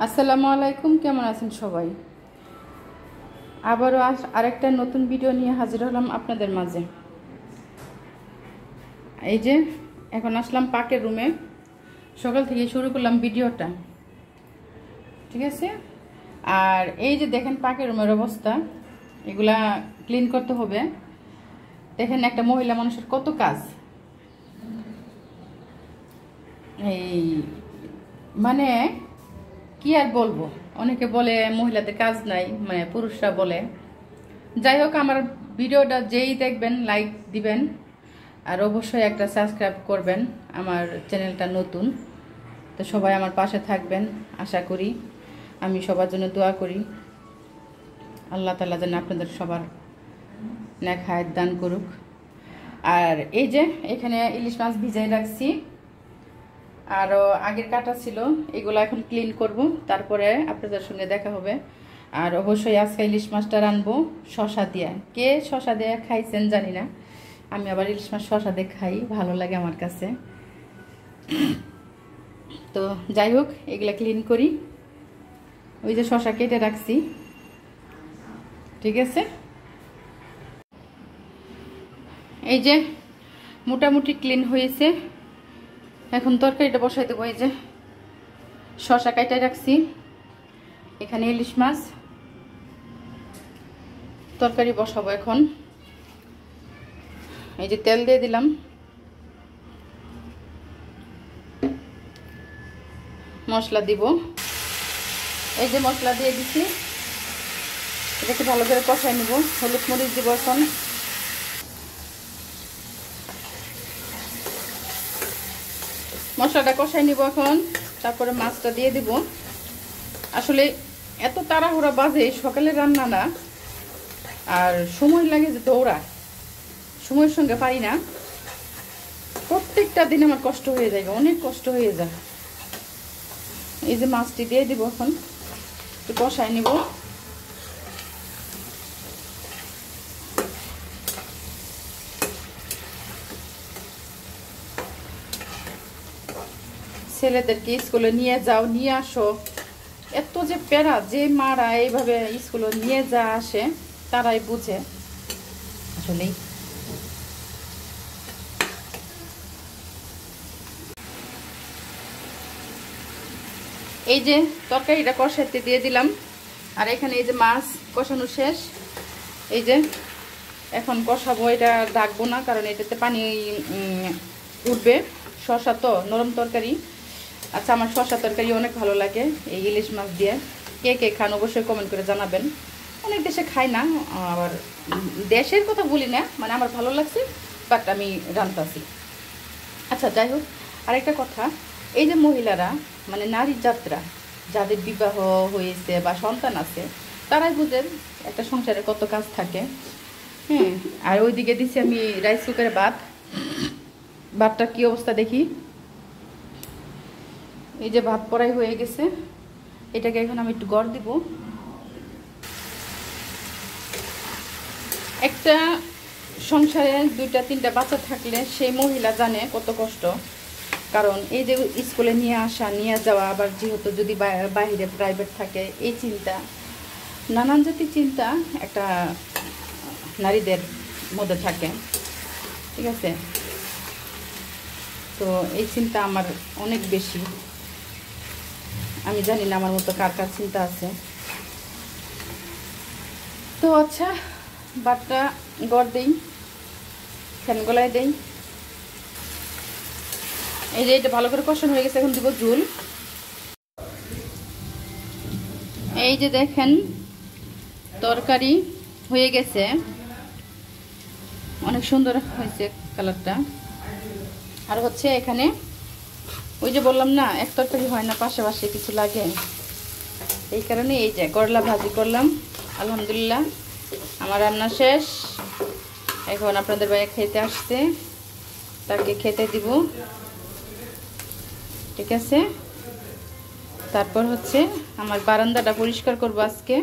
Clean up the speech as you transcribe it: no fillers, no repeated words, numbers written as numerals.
আসসালামু আলাইকুম, কেমন আছেন সবাই? আবারও আরেকটা নতুন ভিডিও নিয়ে হাজির হলাম আপনাদের মাঝে। এই যে এখন আসলাম পাকের রুমে, সকাল থেকে শুরু করলাম ভিডিওটা, ঠিক আছে? আর এই যে দেখেন পাকের রুমের অবস্থা, এগুলা ক্লিন করতে হবে। দেখেন একটা মহিলা মানুষের কত কাজ, এই মানে কি আর বলবো। অনেকে বলে মহিলাদের কাজ নাই, মানে পুরুষরা বলে। যাই হোক, আমার ভিডিওটা যেই দেখবেন লাইক দিবেন, আর অবশ্যই একটা সাবস্ক্রাইব করবেন। আমার চ্যানেলটা নতুন, তো সবাই আমার পাশে থাকবেন আশা করি। আমি সবার জন্য দোয়া করি, আল্লাহ তাআলা যেন আপনাদের সবার নেক হায়াত দান করুক। আর এই যে এখানে ইলিশ মাছ ভিজাই রাখছি, আরও আগের কাটা ছিল, এগুলো এখন ক্লিন করব, তারপরে আপনাদের সঙ্গে দেখা হবে। আর অবশ্যই আজকে ইলিশ মাছটা রানবো শসা দিয়ে। কে শসা দিয়ে খাইছেন জানি না, আমি আবার ইলিশ মাছ শসা দিয়ে খাই, ভালো লাগে আমার কাছে। তো যাই হোক, এগুলা ক্লিন করি। ওই যে শসা কেটে রাখছি, ঠিক আছে? এই যে মোটামুটি ক্লিন হয়েছে, এখন তরকারিটা বসাই দেবো। এই যে শসা কেটে রাখছি, এখানে ইলিশ মাছ, তরকারি বসাবো এখন। এই যে তেল দিয়ে দিলাম, মশলা দিব। এই যে মশলা দিয়ে দিচ্ছি, এটাকে ভালো করে কষাই নেব। হলুদ মরিচ দিব এখন। মশলাটা কষাই নিব এখন, তারপরে মাছটা দিয়ে দিব। আসলে এত তাড়াহুড়া বাজে, সকালে রান্না না, আর সময় লাগে যে দৌড়া, সময়ের সঙ্গে পারি না। প্রত্যেকটা দিন আমার কষ্ট হয়ে যায়, অনেক কষ্ট হয়ে যায়। এই যে মাছটি দিয়ে দিব এখন, একটু কষাই নিব। ছেলেদেরকে স্কুলে নিয়ে যাও, নিয়ে আসো, এত যে প্যারা। যে মারা এইভাবে স্কুলে নিয়ে যা আসে তারাই বুঝে আসলেই। এই যে তরকারিটা কষাইতে দিয়ে দিলাম, আর এখানে এই যে মাছ কষানো শেষ। এই যে এখন কষাবো, এটা ডাকবো না, কারণ এটাতে পানি উঠবে। শসা তো নরম তরকারি। আচ্ছা, আমার শসা তরকারি অনেক ভালো লাগে এই ইলিশ মাছ দিয়ে। কে কে খান অবশ্যই কমেন্ট করে জানাবেন। অনেক দেশে খাই না, আবার দেশের কথা বলি না, মানে আমার ভালো লাগছে, বাট আমি রান্তাছি। আচ্ছা যাই হোক, আরেকটা কথা, এই যে মহিলারা, মানে নারী যাত্রা, যাদের বিবাহ হয়েছে বা সন্তান আছে, তারাই বুঝেন একটা সংসারে কত কাজ থাকে। হ্যাঁ, আর ওইদিকে দিচ্ছি আমি রাইস কুকারে ভাত। ভাতটার কি অবস্থা দেখি। এই যে ভাত পড়াই হয়ে গেছে, এটাকে এখন আমি একটু গড় দিব। একটা সংসারে 2-3টা বাচ্চা থাকলে সেই মহিলা জানে কত কষ্ট। কারণ এই যে স্কুলে নিয়ে আসা, নিয়ে যাওয়া, আবার যেহেতু যদি বাইরে প্রাইভেট থাকে, এই চিন্তা, নানান জাতির চিন্তা একটা নারীদের মধ্যে থাকে, ঠিক আছে? তো এই চিন্তা আমার অনেক বেশি। আমি জানি না আমার মতো কার কার চিন্তা আছে। তো আচ্ছা, ভাতটা গড় দেই, ফ্যান গলায় দেই। এই যে এটা ভালো করে কষানো হয়ে গেছে, এখন দিব ঝোল। এই যে দেখেন তরকারি হয়ে গেছে, অনেক সুন্দর হয়েছে কালারটা। আর হচ্ছে এখানে ওই যে বললাম না, এক তরকারি হয় না, পাশাপাশি কিছু লাগে। এই কারণে এই যে করলা ভাজি করলাম। আলহামদুলিল্লাহ, আমার রান্না শেষ। এখন আপনাদের ভাইয়া খেতে আসছে, তাকে খেতে দিব, ঠিক আছে? তারপর হচ্ছে আমার বারান্দাটা পরিষ্কার করবো আজকে।